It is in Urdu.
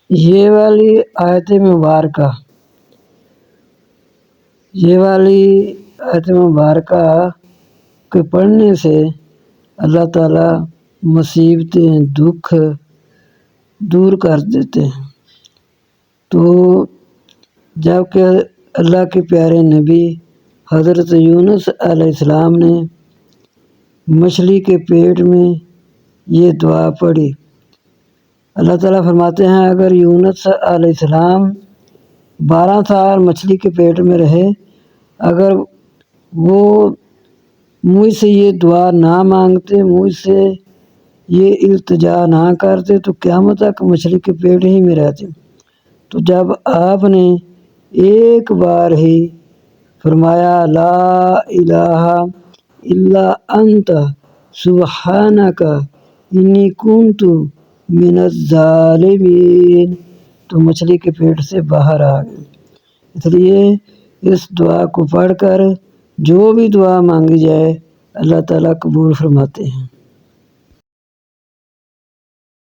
یہ والی آیت مبارکہ کے پڑھنے سے اللہ تعالیٰ مصیبتیں، دکھ دور کر دیتے ہیں۔ تو جب کہ اللہ کے پیارے نبی حضرت یونس علیہ السلام نے مچھلی کے پیٹ میں یہ دعا پڑھی، اللہ تعالیٰ فرماتے ہیں اگر یونس علیہ السلام 12 سال مچھلی کے پیٹ میں رہے، اگر وہ مجھ سے یہ دعا نہ مانگتے، مجھ سے یہ التجا نہ کرتے تو قیامت تک مچھلی کے پیٹ ہی میں رہتے۔ تو جب آپ نے ایک بار ہی فرمایا لا الہ الا انت سبحانک انی کنت من الظالمین، تو مچھلی کے پیٹ سے باہر آ گئے۔ اس لیے اس دعا کو پڑھ کر جو بھی دعا مانگی جائے اللہ تعالیٰ قبول فرماتے ہیں۔